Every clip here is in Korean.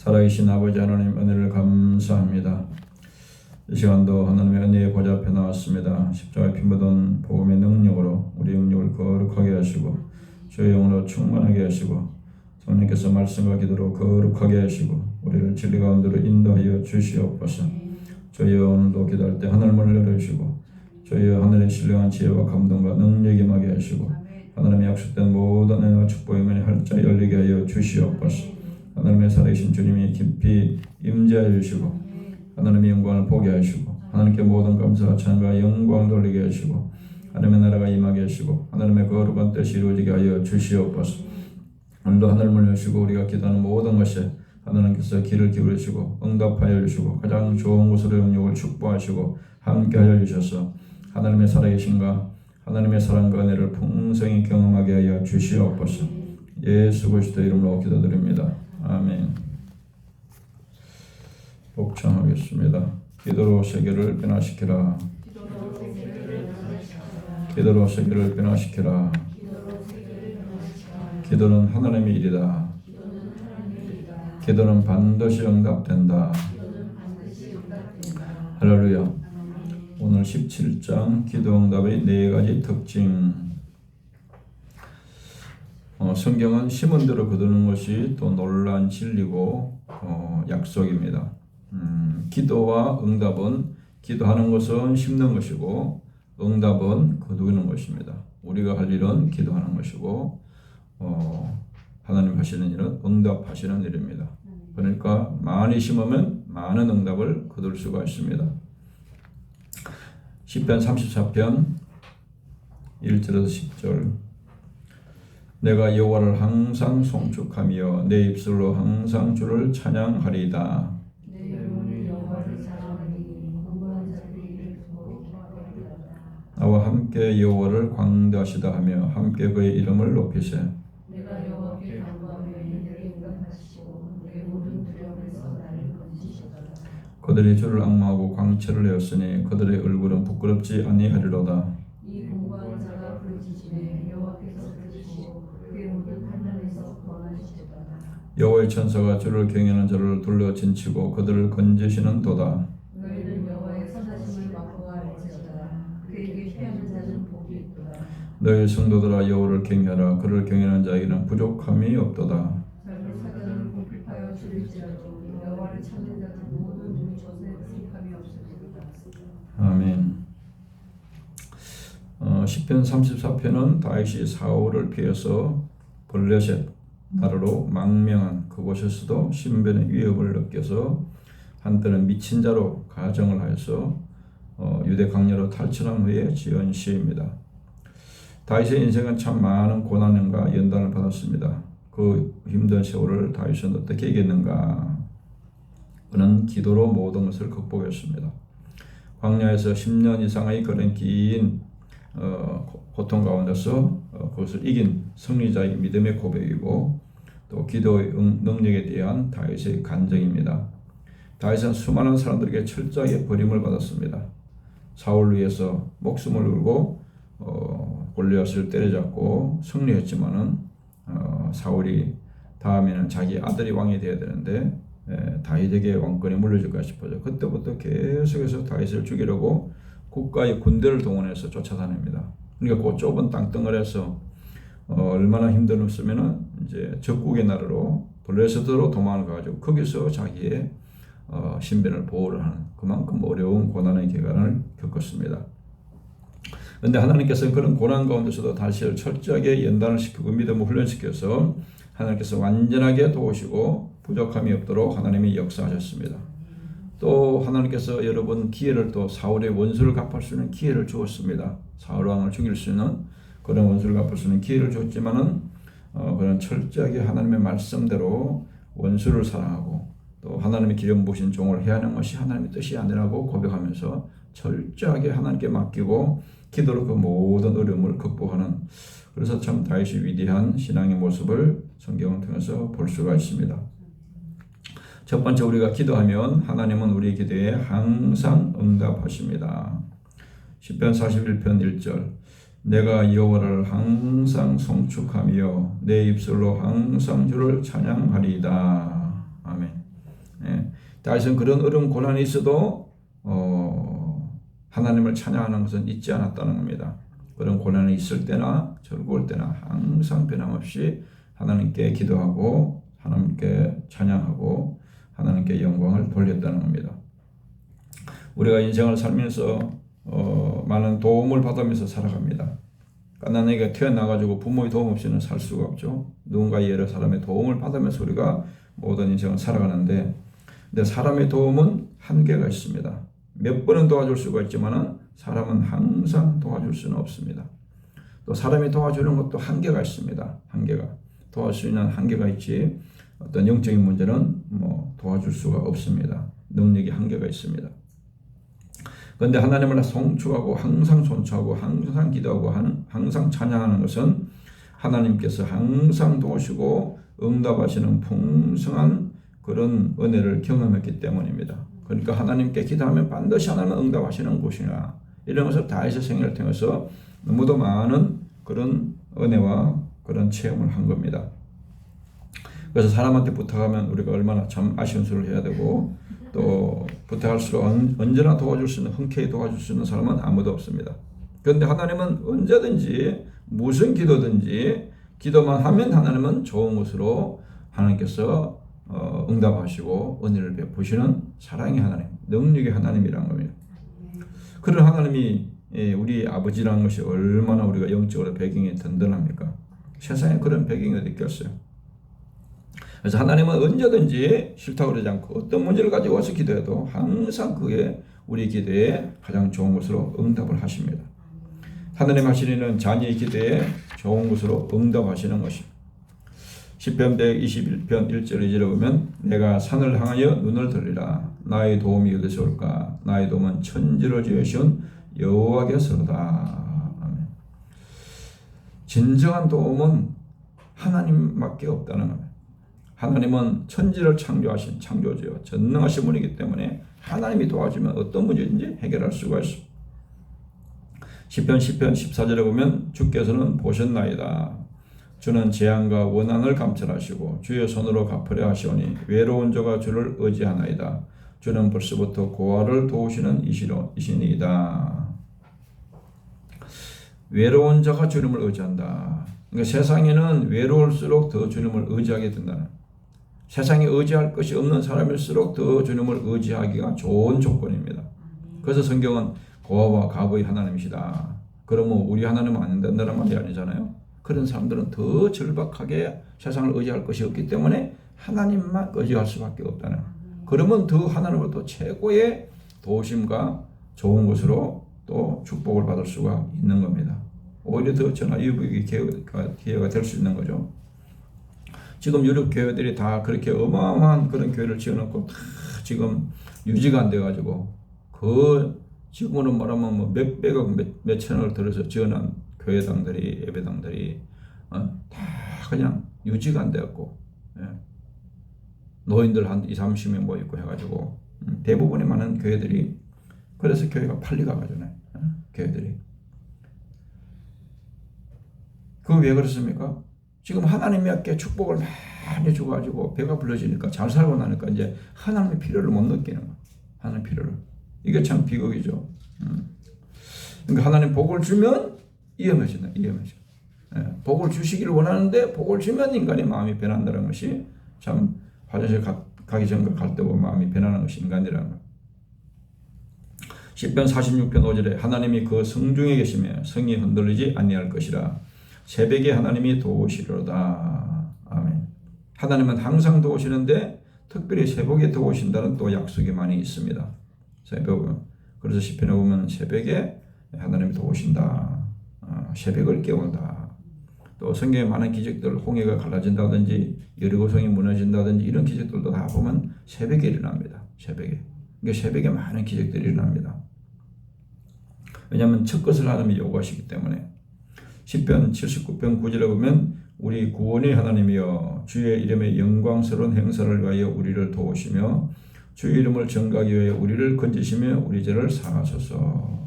살아계신 아버지 하나님 은혜를 감사합니다. 이 시간도 하나님의 은혜의 보좌 앞에 나왔습니다. 십자가에 피 묻은 복음의 능력으로 우리 영역을 거룩하게 하시고 주의 영으로 충만하게 하시고 성령께서 말씀과 기도로 거룩하게 하시고 우리를 진리 가운데로 인도하여 주시옵소서. 주여 오늘도 기도할 때 하늘문을 열어주시고 주여 하늘의 신령한 지혜와 감동과 능력이 임하게 하시고 하나님의 약속된 모든 은혜와 축복의 문이 활짝 열리게 하여 주시옵소서. 하나님의 살아계신 주님이 깊이 임재하여 주시고 하나님의 영광을 보게 하시고 하나님께 모든 감사와 찬양과 영광 돌리게 하시고 하나님의 나라가 임하게 하시고 하나님의 거룩한 뜻이 이루어지게 하여 주시옵소서. 오늘도 하늘을 여시고 우리가 기도하는 모든 것에 하나님께서 귀를 기울이시고 응답하여 주시고 가장 좋은 곳으로 영역을 축복하시고 함께하여 주셔서 하나님의 살아계신가 하나님의 사랑과 은혜를 풍성히 경험하게 하여 주시옵소서. 예수 그리스도 이름으로 기도드립니다. 아멘. 복창하겠습니다. 기도로 세계를 변화시키라. 기도로 세계를 변화시키라. 기도는 하나님의 일이다. 기도는 반드시 응답된다. 할렐루야. 오늘 17장 기도 응답의 4가지 특징. 성경은 심은 대로 거두는 것이 또 놀라운 진리고 약속입니다. 기도와 응답은 기도하는 것은 심는 것이고 응답은 거두는 것입니다. 우리가 할 일은 기도하는 것이고 하나님 하시는 일은 응답하시는 일입니다. 그러니까 많이 심으면 많은 응답을 거둘 수가 있습니다. 시편 34편 1절에서 10절. 내가 여호와를 항상 송축하며 내 입술로 항상 주를 찬양하리이다. 나와 함께 여호와를 광대하시다 하며 함께 그의 이름을 높이세. 내가 여호와께 간구하며 내게 응답하시고 내 모든 두려움에서 나를 건지시도다. 그들이 주를 앙망하고 광채를 내었으니 그들의 얼굴은 부끄럽지 아니하리로다. 이 공고한 자가 부르짖으매 여호와께서 들으시고 그의 모든 환난에서 구원하시도다. 여호와의 천사가 주를 경외하는 자를 둘러 진치고 그들을 건지시는 도다. 너희는 여호와의 선하심을 맛보아 알지어다. 그에게 피하는 자는 복이 있도다. 너희 성도들아 여호와를 경외하라. 그를 경외하는 자에게는 부족함이 없도다. 젊은 사자는 공핍하여 줄일지라도 여호와를 찾는 자는 모든 곳에 슬픔이 없으리로다. 아멘. 시편 34편은 다윗이 사울을 피해서 블레셋 나라로 망명한 그곳에서도 신변의 위협을 느껴서 한때는 미친 자로 가정을 하여서 유대 강요로 탈출한 후에 지은 시입니다. 다윗의 인생은 참 많은 고난과 연단을 받았습니다. 그 힘든 세월을 다윗은 어떻게 이겼는가? 그는 기도로 모든 것을 극복했습니다. 광야에서 10년 이상의 그런 긴 고통 가운데서 그것을 이긴 승리자의 믿음의 고백이고 또 기도의 능력에 대한 다윗의 간증입니다. 다윗은 수많은 사람들에게 철저하게 버림을 받았습니다. 사울을 위해서 목숨을 걸고 골리앗을 때려잡고 승리했지만은 사울이 다음에는 자기 아들이 왕이 되어야 되는데 다윗에게 왕권이 물려줄까 싶어서 그때부터 계속해서 다윗을 죽이려고 국가의 군대를 동원해서 쫓아다닙니다. 그러니까 그 좁은 땅덩어리에서 얼마나 힘들었으면은 이제 적국의 나라로 블레셋으로 도망을 가지고 거기서 자기의 신변을 보호를 하는 그만큼 어려운 고난의 기간을 겪었습니다. 그런데 하나님께서는 그런 고난 가운데서도 다윗을 철저하게 연단을 시키고 믿음을 훈련시켜서 하나님께서 완전하게 도우시고 부족함이 없도록 하나님이 역사하셨습니다. 또 하나님께서 여러분 기회를 또 사울의 원수를 갚을 수 있는 기회를 주었습니다. 사울 왕을 죽일 수 있는 그런 원수를 갚을 수 있는 기회를 줬지만은 그런 철저하게 하나님의 말씀대로 원수를 사랑하고 또 하나님의 기름 부으신 종을 해야 하는 것이 하나님의 뜻이 아니라고 고백하면서 철저하게 하나님께 맡기고 기도로 그 모든 어려움을 극복하는 그래서 참 다윗이 위대한 신앙의 모습을 성경을 통해서 볼 수가 있습니다. 첫 번째 우리가 기도하면 하나님은 우리 기도에 항상 응답하십니다. 시편 41편 1절 내가 여호와를 항상 송축하며 내 입술로 항상 주를 찬양하리이다. 아멘. 다윗은 그런 어려운 고난이 있어도 하나님을 찬양하는 것은 잊지 않았다는 겁니다. 그런 고난이 있을 때나 즐거울 때나 항상 변함없이 하나님께 기도하고 하나님께 찬양하고 하나님께 영광을 돌렸다는 겁니다. 우리가 인생을 살면서 많은 도움을 받으면서 살아갑니다. 가난하게 태어나가지고 부모의 도움 없이는 살 수가 없죠. 누군가의 여러 사람의 도움을 받으면서 우리가 모든 인생을 살아가는데, 근데 사람의 도움은 한계가 있습니다. 몇 번은 도와줄 수가 있지만 사람은 항상 도와줄 수는 없습니다. 또 사람이 도와주는 것도 한계가 있습니다. 한계가. 도와줄 수 있는 한계가 있지, 어떤 영적인 문제는 도와줄 수가 없습니다. 능력이 한계가 있습니다. 그런데 하나님을 송축하고 항상 손추하고 항상 기도하고 항상 찬양하는 것은 하나님께서 항상 도우시고 응답하시는 풍성한 그런 은혜를 경험했기 때문입니다. 그러니까 하나님께 기도하면 반드시 하나님은 응답하시는 것이냐, 이런 것을 다윗의 생애를 통해서 너무도 많은 그런 은혜와 그런 체험을 한 겁니다. 그래서 사람한테 부탁하면 우리가 얼마나 참 아쉬운 소리를 해야 되고, 또 부탁할수록 언제나 도와줄 수 있는, 흔쾌히 도와줄 수 있는 사람은 아무도 없습니다. 그런데 하나님은 언제든지 무슨 기도든지 기도만 하면 하나님은 좋은 것으로 하나님께서 응답하시고 은혜를 베푸시는 사랑의 하나님, 능력의 하나님이라는 겁니다. 그런 하나님이 우리 아버지라는 것이 얼마나 우리가 영적으로 배경이 든든합니까? 세상에 그런 배경이 어디 있겠어요? 그래서 하나님은 언제든지 싫다고 그러지 않고 어떤 문제를 가지고 와서 기도해도 항상 그게 우리 기도에 가장 좋은 것으로 응답을 하십니다. 하나님 하시는 자녀의 기도에 좋은 것으로 응답하시는 것입니다. 시편 121편 1절 2절에 보면 내가 산을 향하여 눈을 들리라. 나의 도움이 어디서 올까? 나의 도움은 천지를 지으신 여호와께서로다. 아멘. 진정한 도움은 하나님밖에 없다는 겁니다. 하나님은 천지를 창조하신 창조주요 전능하신 분이기 때문에 하나님이 도와주면 어떤 문제든지 해결할 수가 있습니다. 시편 14절에 보면 주께서는 보셨나이다. 주는 재앙과 원한을 감찰하시고 주의 손으로 갚으려 하시오니 외로운 자가 주를 의지하나이다. 주는 벌써부터 고아를 도우시는 이시니이다. 외로운 자가 주님을 의지한다. 그러니까 세상에는 외로울수록 더 주님을 의지하게 된다는, 세상에 의지할 것이 없는 사람일수록 더 주님을 의지하기가 좋은 조건입니다. 그래서 성경은 고아와 과부의 하나님이시다. 그러면 우리 하나님은 안 된다는 말이 아니잖아요. 그런 사람들은 더 절박하게 세상을 의지할 것이 없기 때문에 하나님만 의지할 수밖에 없다는, 그러면 더 하나님으로 또 최고의 도우심과 좋은 것으로 또 축복을 받을 수가 있는 겁니다. 오히려 더 전화위복의 기회가 될 수 있는 거죠. 지금 유럽 교회들이 다 그렇게 어마어마한 그런 교회를 지어놓고 다 지금 유지가 안 돼가지고, 그 지금으로 말하면 뭐 몇백억 몇천억을 들여서 지어놓은 교회당들이, 예배당들이 다 그냥 유지가 안 되었고, 노인들 한 20-30명 모이고 해가지고 대부분의 많은 교회들이, 그래서 교회가 팔리가 가잖아요. 교회들이. 그 왜 그렇습니까? 지금 하나님께 축복을 많이 주가지고 배가 불러지니까, 잘 살고 나니까 이제 하나님의 필요를 못 느끼는 거예요. 하나님의 필요를. 이게 참 비극이죠. 그러니까 하나님 복을 주면 위험해진다. 복을 주시기를 원하는데 복을 주면 인간의 마음이 변한다는 것이, 참 화장실 가기 전과 갈 때 보면 마음이 변하는 것이 인간이라는 거예요. 시편 46편 5절에 하나님이 그 성중에 계시며 성이 흔들리지 아니할 것이라. 새벽에 하나님이 도우시리로다. 아멘. 하나님은 항상 도우시는데 특별히 새벽에 도우신다는 또 약속이 많이 있습니다. 새벽은, 그래서 시편에 보면 새벽에 하나님이 도우신다. 새벽을 깨운다. 또 성경에 많은 기적들, 홍해가 갈라진다든지 여리고성이 무너진다든지 이런 기적들도 다 보면 새벽에 일어납니다. 새벽에. 그러니까 새벽에 많은 기적들이 일어납니다. 왜냐하면 첫 것을 하나님이 요구하시기 때문에. 시편 79편 9절에 보면 우리 구원의 하나님이여 주의 이름의 영광스러운 행사를 위하여 우리를 도우시며 주의 이름을 전가하기 위하여 우리를 건지시며 우리 죄를 사하소서.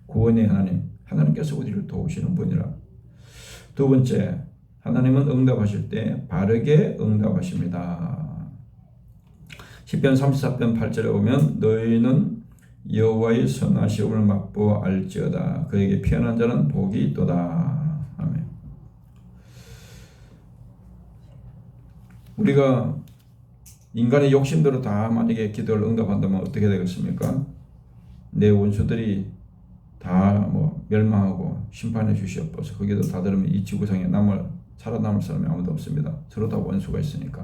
구원의 하나님, 하나님께서 우리를 도우시는 분이라. 두 번째, 하나님은 응답하실 때 바르게 응답하십니다. 시편 34편 8절에 보면 너희는 여호와의 선하심을 맛보아 알지어다. 그에게 피한한 자는 복이 있도다. 아멘. 우리가 인간의 욕심대로 다 만약에 기도를 응답한다면 어떻게 되겠습니까? 내 원수들이 다 멸망하고 심판해 주시옵소서. 거기도 다 들으면 이 지구상에 살아남을 사람이 아무도 없습니다. 서로 다 원수가 있으니까.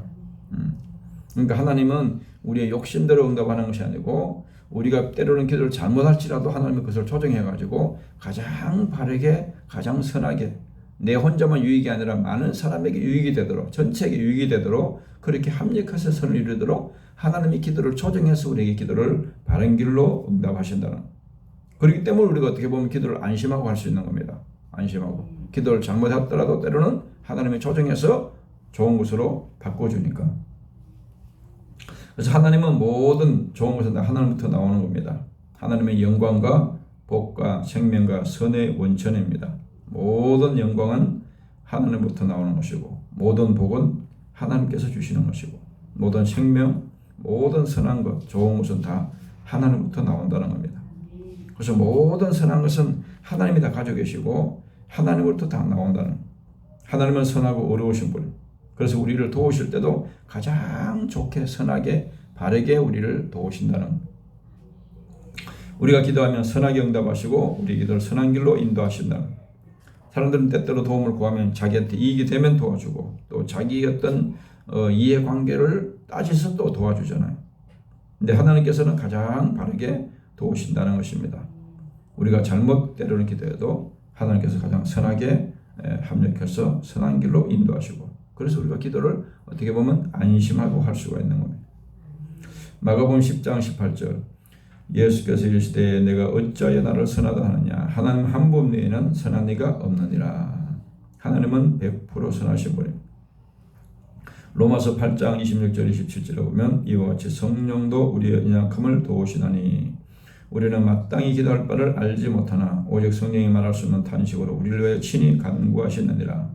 그러니까 하나님은 우리의 욕심대로 응답하는 것이 아니고 우리가 때로는 기도를 잘못할지라도 하나님이 그것을 조정해가지고 가장 바르게 가장 선하게 내 혼자만 유익이 아니라 많은 사람에게 유익이 되도록 전체에게 유익이 되도록 그렇게 합력해서 선을 이루도록 하나님이 기도를 조정해서 우리에게 기도를 바른 길로 응답하신다는, 그렇기 때문에 우리가 어떻게 보면 기도를 안심하고 할 수 있는 겁니다. 안심하고 기도를 잘못했더라도 때로는 하나님이 조정해서 좋은 것으로 바꿔주니까. 그래서 하나님은 모든 좋은 것은 다 하나님부터 나오는 겁니다. 하나님의 영광과 복과 생명과 선의 원천입니다. 모든 영광은 하나님부터 나오는 것이고 모든 복은 하나님께서 주시는 것이고 모든 생명, 모든 선한 것, 좋은 것은 다 하나님부터 나온다는 겁니다. 그래서 모든 선한 것은 하나님이 다 가지고 계시고 하나님으로부터 다 나온다는, 하나님은 선하고 어려우신 분, 그래서 우리를 도우실 때도 가장 좋게 선하게 바르게 우리를 도우신다는, 우리가 기도하면 선하게 응답하시고 우리 기도를 선한 길로 인도하신다는, 사람들은 때때로 도움을 구하면 자기한테 이익이 되면 도와주고 또 자기 어떤 이해관계를 따져서 또 도와주잖아요. 근데 하나님께서는 가장 바르게 도우신다는 것입니다. 우리가 잘못 때로는 기도해도 하나님께서 가장 선하게 합력해서 선한 길로 인도하시고, 그래서 우리가 기도를 어떻게 보면 안심하고 할 수가 있는 겁니다. 마가복음 10장 18절 예수께서 이르시되 내가 어찌하여 나를 선하다 하느냐 하나님 한 분 외에는 선한 이가 없느니라. 하나님은 100% 선하신 분입니다. 로마서 8장 26절 27절에 보면 이와 같이 성령도 우리의 연약함을 도우시나니 우리는 마땅히 기도할 바를 알지 못하나 오직 성령이 말할 수 없는 탄식으로 우리를 위해 친히 간구하시느니라.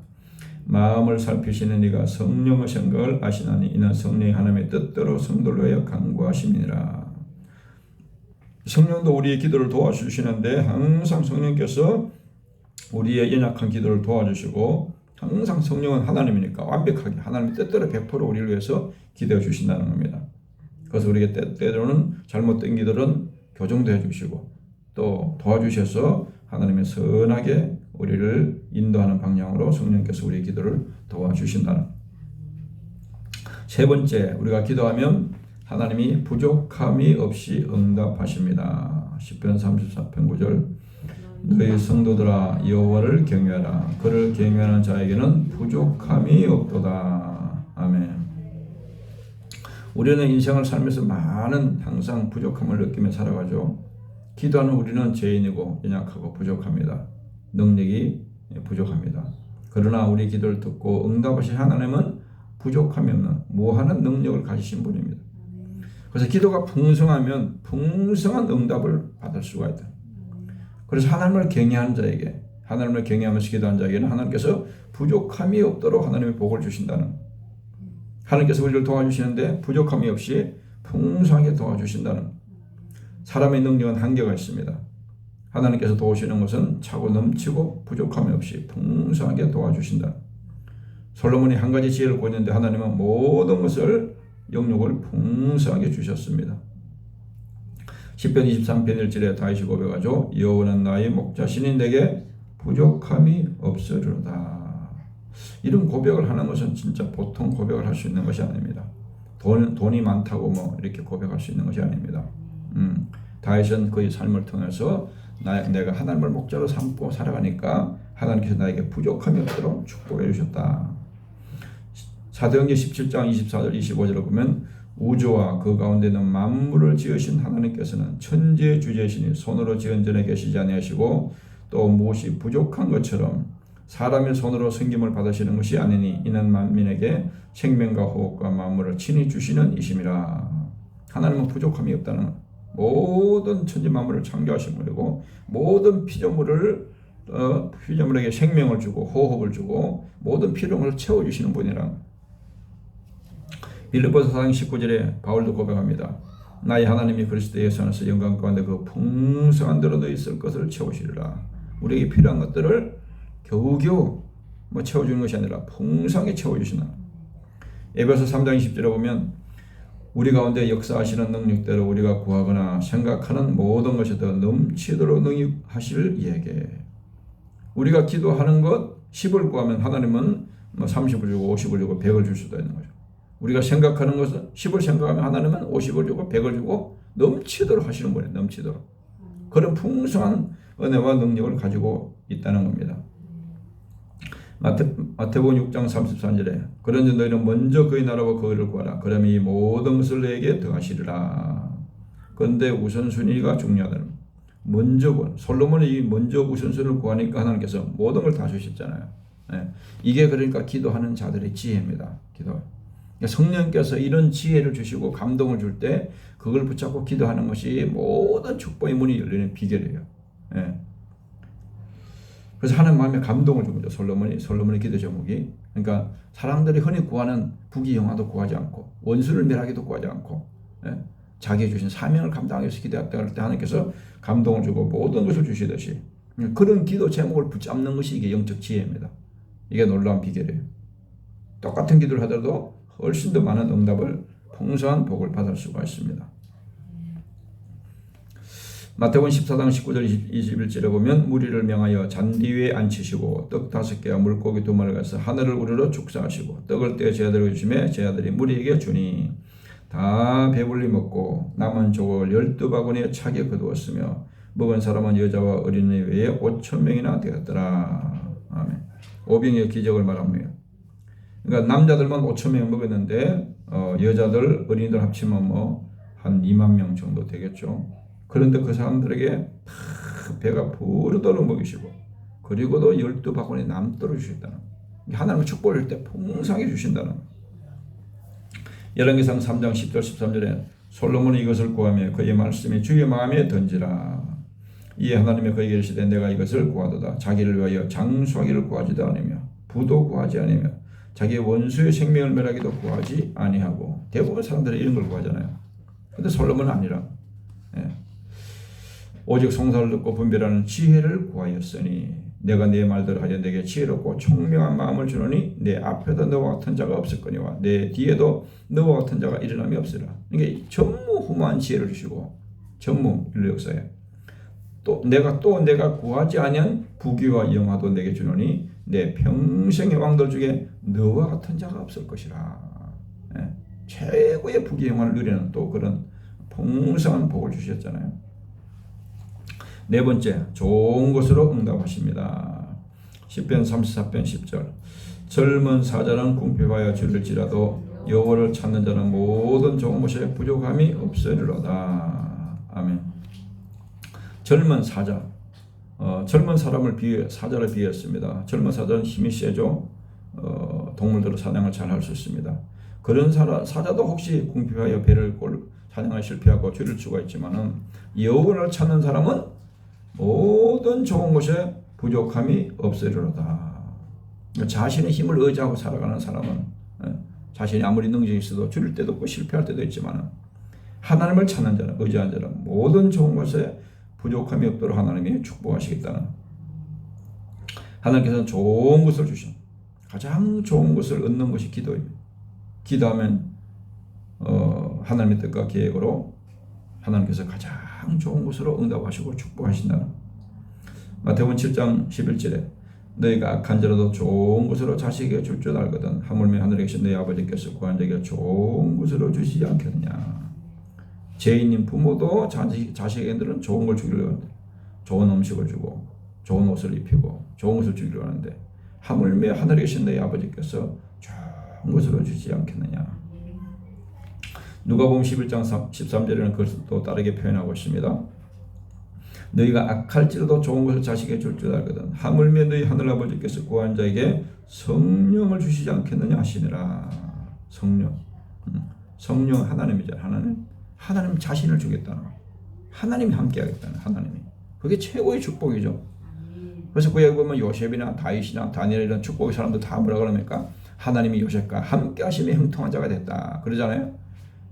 마음을 살피시는 이가 성령의 생각을 아시나니 이는 성령이 하나님의 뜻대로 성도를 위하여 간구하심이니라. 성령도 우리의 기도를 도와주시는데 항상 성령께서 우리의 연약한 기도를 도와주시고 항상 성령은 하나님이니까 완벽하게 하나님의 뜻대로 100% 우리를 위해서 기도해 주신다는 겁니다. 그래서 우리에게 때로는 잘못된 기도는 교정도 해주시고 또 도와주셔서 하나님의 선하게 우리를 인도하는 방향으로 성령께서 우리의 기도를 도와주신다는. 세 번째, 우리가 기도하면 하나님이 부족함이 없이 응답하십니다. 시편 34편 9절 너희 성도들아 여호와를 경외하라. 그를 경외하는 자에게는 부족함이 없도다. 아멘. 우리는 인생을 살면서 많은 항상 부족함을 느끼며 살아가죠. 기도하는 우리는 죄인이고 연약하고 부족합니다. 능력이 부족합니다. 그러나 우리 기도를 듣고 응답하신 하나님은 부족함이 없는 무한한 능력을 가지신 분입니다. 그래서 기도가 풍성하면 풍성한 응답을 받을 수가 있다. 그래서 하나님을 경외하는 자에게, 하나님을 경외하면서 기도하는 자에게는 하나님께서 부족함이 없도록 하나님의 복을 주신다는, 하나님께서 우리를 도와주시는데 부족함이 없이 풍성하게 도와주신다는. 사람의 능력은 한계가 있습니다. 하나님께서 도우시는 것은 차고 넘치고 부족함이 없이 풍성하게 도와주신다. 솔로몬이 한 가지 지혜를 구했는데 하나님은 모든 것을 영육을 풍성하게 주셨습니다. 시편 23편 1절에 다윗이 고백하죠. 여호와는 나의 목자시니 내게 부족함이 없으리로다. 이런 고백을 하는 것은 진짜 보통 고백을 할 수 있는 것이 아닙니다. 돈이 많다고 이렇게 고백할 수 있는 것이 아닙니다. 다윗은 그의 삶을 통해서 내가 하나님을 목자로 삼고 살아가니까 하나님께서 나에게 부족함이 없도록 축복해 주셨다. 사도행전 17장 24절 25절을 보면 우주와 그 가운데 있는 만물을 지으신 하나님께서는 천지의 주제시니 손으로 지은 전에 계시지 아니하시고 또 무엇이 부족한 것처럼 사람의 손으로 섬김을 받으시는 것이 아니니 이는 만민에게 생명과 호흡과 만물을 친히 주시는 이심이라. 하나님은 부족함이 없다는, 모든 천지 만물을 창조하신 분이고 모든 피조물에게 생명을 주고 호흡을 주고 모든 필요를 채워주시는 분이라. 빌립보서 4장 19절에 바울도 고백합니다. 나의 하나님이 그리스도 예수 안에서 영광 가운데 그 풍성한 대로 너희 있을 것을 채우시리라. 우리에게 필요한 것들을 겨우겨우 채워주는 것이 아니라 풍성하게 채워주시나. 에베소 3장 20절에 보면 우리 가운데 역사하시는 능력대로 우리가 구하거나 생각하는 모든 것이 더 넘치도록 능력하실 이에게. 우리가 기도하는 것 10을 구하면 하나님은 30을 주고 50을 주고 100을 줄 수도 있는 거죠. 우리가 생각하는 것은 10을 생각하면 하나님은 50을 주고 100을 주고 넘치도록 하시는 거예요. 넘치도록. 그런 풍성한 은혜와 능력을 가지고 있다는 겁니다. 마태복음 6장 33절에 그런즉 너희는 먼저 그의 나라와 그의를 구하라. 그러면 이 모든 것을 너에게 더하시리라. 그런데 우선순위가 중요하다. 먼저 구하. 솔로몬이 이 먼저 우선순위를 구하니까 하나님께서 모든 걸 다 주셨잖아요. 이게 그러니까 기도하는 자들의 지혜입니다. 기도. 성령께서 이런 지혜를 주시고 감동을 줄 때 그걸 붙잡고 기도하는 것이 모든 축복의 문이 열리는 비결이에요. 그래서 하나님 마음에 감동을 준 거죠. 솔로몬의 기도 제목이. 그러니까 사람들이 흔히 구하는 부귀영화도 구하지 않고 원수를 멸하기도 구하지 않고 자기의 주신 사명을 감당하기 위해서 기도할 때 하나님께서 감동을 주고 모든 것을 주시듯이 그런 기도 제목을 붙잡는 것이 이게 영적 지혜입니다. 이게 놀라운 비결이에요. 똑같은 기도를 하더라도 훨씬 더 많은 응답을 풍성한 복을 받을 수가 있습니다. 마태복음 14장 19절 21절에 보면 무리를 명하여 잔디 위에 앉히시고 떡 5개와 물고기 2마리를 가서 하늘을 우러러 축사하시고 떡을 떼어 제자들에게 주시매 제자들이 무리에게 주니 다 배불리 먹고 남은 조각을 12바구니에 차게 거두었으며 먹은 사람은 여자와 어린이 외에 5,000명이나 되었더라. 아멘. 오병이의 기적을 말합니다. 그러니까 남자들만 5,000명 먹었는데 여자들 어린이들 합치면 한 2만 명 정도 되겠죠. 그런데 그 사람들에게 다 배가 부르도록 먹이시고 그리고도 12바구니 남도록 주셨다는 하나님의 축복을 줄 때 풍성하게 주신다는 열왕기상 3장 10절 13절에 솔로몬이 이것을 구하며 그의 말씀이 주의 마음에 던지라. 이에 하나님이 그에게 이르시되 내가 이것을 구하도다. 자기를 위하여 장수하기를 구하지도 않으며 부도 구하지 않으며 자기의 원수의 생명을 멸하기도 구하지 아니하고. 대부분 사람들이 이런 걸 구하잖아요. 근데 솔로몬은 아니라 오직 송사를 듣고 분별하는 지혜를 구하였으니 내가 네 말대로 하여 내게 지혜롭고 총명한 마음을 주노니 내 앞에도 너와 같은 자가 없을거니와 내 뒤에도 너와 같은 자가 일어남이 없으리라. 이게 전무후무한 지혜를 주시고 전무 인류 역사에 내가 구하지 아니한 부귀와 영화도 내게 주노니 내 평생의 왕들 중에 너와 같은 자가 없을 것이라. 최고의 부귀 영화를 누리는 또 그런 풍성한 복을 주셨잖아요. 네 번째, 좋은 것으로 응답하십니다. 시편 34편 10절 젊은 사자는 궁핍하여 줄일지라도 여호와를 찾는 자는 모든 좋은 것에 부족함이 없으리로다. 아멘. 젊은 사자, 젊은 사람을 사자를 비유했습니다. 젊은 사자는 힘이 세죠. 동물들을 사냥을 잘 할 수 있습니다. 그런 사자도 혹시 궁핍하여 배를 사냥을 실패하고 줄일 수가 있지만은 여호와를 찾는 사람은 모든 좋은 것에 부족함이 없으리로다. 자신의 힘을 의지하고 살아가는 사람은 자신이 아무리 능력이 있어도 줄일 때도 없고 실패할 때도 있지만 하나님을 찾는 자는 의지하는 자는 모든 좋은 것에 부족함이 없도록 하나님이 축복하시겠다는. 하나님께서는 좋은 것을 주신 가장 좋은 것을 얻는 것이 기도입니다. 기도하면 하나님의 뜻과 계획으로 하나님께서 가장 좋은 것으로 응답하시고 축복하신다는. 마태복음 7장 11절에 너희가 악한 자라도 좋은 것으로 자식에게 줄 줄 알거든 하물며 하늘에 계신 너희 아버지께서 구한 자에게 좋은 것으로 주시지 않겠느냐. 죄인인 부모도 자식에게는 좋은 걸 주기로 하는데 좋은 음식을 주고 좋은 옷을 입히고 좋은 것을 주기로 하는데 하물며 하늘에 계신 너희 아버지께서 좋은 것으로 주시지 않겠느냐. 누가복음 11장 13절에는 그것을 또 다르게 표현하고 있습니다. 너희가 악할지라도 좋은 것을 자식에게 줄 줄 알거든 하물며 너희 하늘아버지께서 구한 자에게 성령을 주시지 않겠느냐 하시니라. 성령 하나님이잖아요. 하나님 자신을 주겠다는, 하나님이 함께하겠다는, 하나님이 그게 최고의 축복이죠. 그래서 구약에 보면 요셉이나 다윗이나 다니엘 이런 축복의 사람들 다 뭐라 그럽니까? 하나님이 요셉과 함께 하심에 형통한 자가 됐다. 그러잖아요.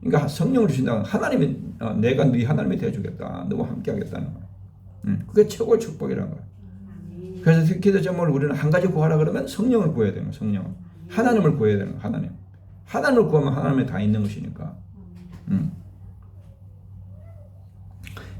그러니까 성령을 주신다는 하나님이 내가 네 하나님이 되어주겠다. 너와 함께 하겠다는 거예요. 그게 최고의 축복이라는 거예요. 그래서 기도 제목을 우리는 한 가지 구하라 그러면 성령을 구해야 되는 거예요. 성령을. 하나님을 구해야 되는 거예요. 하나님을 구하면 하나님에 다 있는 것이니까.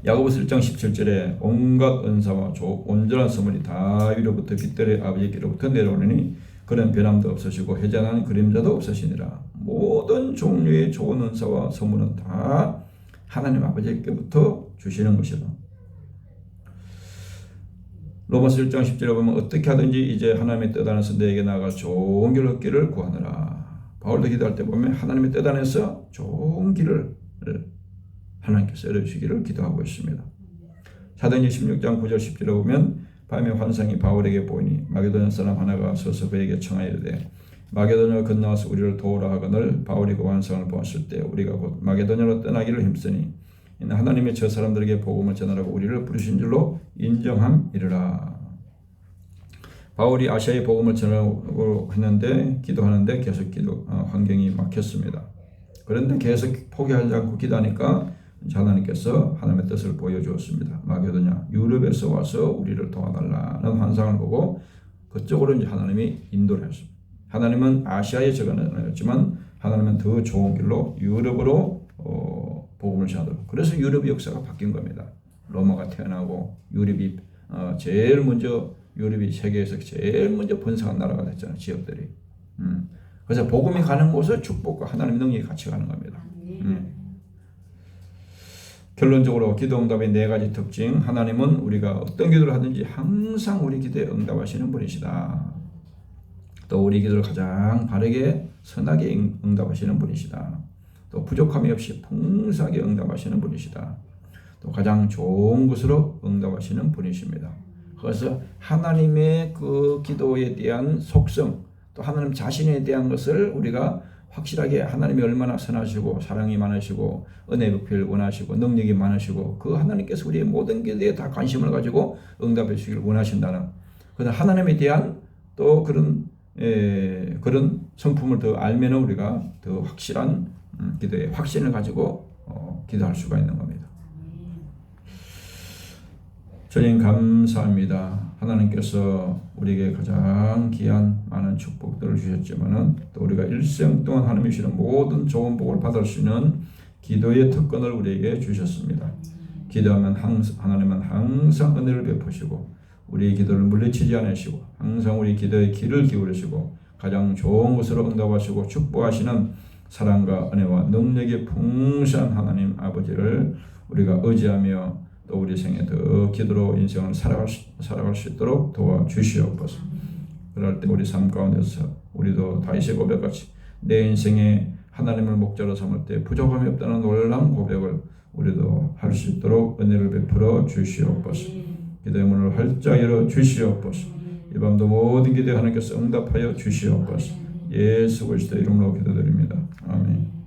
야고보서 1장 17절에 온갖 은사와 온전한 선물이 다윗로부터 빛들의 아버지께로부터 내려오느니 그런 변함도 없으시고 회전하는 그림자도 없으시니라. 모든 종류의 좋은 은사와 선물은 다 하나님 아버지께부터 주시는 것이다. 로마서 1장 10절에 보면 어떻게 하든지 이제 하나님의 뜻 안에서 내게 나아가 좋은 길을 얻기를 구하느라. 바울도 기도할 때 보면 하나님의 뜻 안에서 좋은 길을 하나님께서 열어주시기를 기도하고 있습니다. 사도행전 16장 9절 10절에 보면 밤에 환상이 바울에게 보이니 마게도냐 사람 하나가 서서 그에게 청하이르되 마게도냐로 건너와서 우리를 도우라 하거늘 바울이 그 환상을 보았을 때 우리가 곧 마게도냐로 떠나기를 힘쓰니 이는 하나님의 저 사람들에게 복음을 전하라고 우리를 부르신 줄로 인정함이르라. 바울이 아시아에 복음을 전하고 했는데 기도하는데 계속 환경이 막혔습니다. 그런데 계속 포기하지 않고 기도하니까 하나님께서 하나님의 뜻을 보여주었습니다. 마게도냐 유럽에서 와서 우리를 도와달라는 환상을 보고 그쪽으로 이제 하나님이 인도를 했습니다. 하나님은 아시아에 적어놨지만 하나님은 더 좋은 길로 유럽으로 복음을 전하도록. 그래서 유럽 역사가 바뀐 겁니다. 로마가 태어나고 유럽이 제일 먼저 유럽이 세계에서 제일 먼저 번성한 나라가 됐잖아요. 지역들이. 그래서 복음이 가는 곳에 축복과 하나님의 능력이 같이 가는 겁니다. 결론적으로 기도 응답의 네 가지 특징. 하나님은 우리가 어떤 기도를 하든지 항상 우리 기도에 응답하시는 분이시다. 또 우리 기도를 가장 바르게 선하게 응답하시는 분이시다. 또 부족함이 없이 풍성하게 응답하시는 분이시다. 또 가장 좋은 것으로 응답하시는 분이십니다. 그래서 하나님의 그 기도에 대한 속성, 또 하나님 자신에 대한 것을 우리가 확실하게 하나님이 얼마나 선하시고 사랑이 많으시고 은혜 부피를 원하시고 능력이 많으시고 그 하나님께서 우리의 모든 기도에 다 관심을 가지고 응답해 주시기를 원하신다는 그런 하나님에 대한 또 그런 성품을 더 알면 우리가 더 확실한 기도의 확신을 가지고 기도할 수가 있는 겁니다. 주님 감사합니다. 하나님께서 우리에게 가장 귀한 많은 축복들을 주셨지만은 또 우리가 일생 동안 하나님이 주시는 모든 좋은 복을 받을 수 있는 기도의 특권을 우리에게 주셨습니다. 기도하면 하나님은 항상 은혜를 베푸시고 우리의 기도를 물리치지 않으시고 항상 우리 기도의 귀를 기울이시고 가장 좋은 것으로 응답하시고 축복하시는 사랑과 은혜와 능력이 풍성한 하나님 아버지를 우리가 의지하며 또 우리 생에 더 기도로 인생을 살아갈 수 있도록 도와주시옵소서. 그럴 때 우리 삶 가운데서 우리도 다윗의 고백같이 내 인생에 하나님을 목자로 삼을 때 부족함이 없다는 놀라운 고백을 우리도 할 수 있도록 은혜를 베풀어 주시옵소서. 기도의 문을 활짝 열어 주시옵소서. 이 밤도 모든 기도에 하나님께서 응답하여 주시옵소서. 예수 그리스도 이름으로 기도드립니다. 아멘.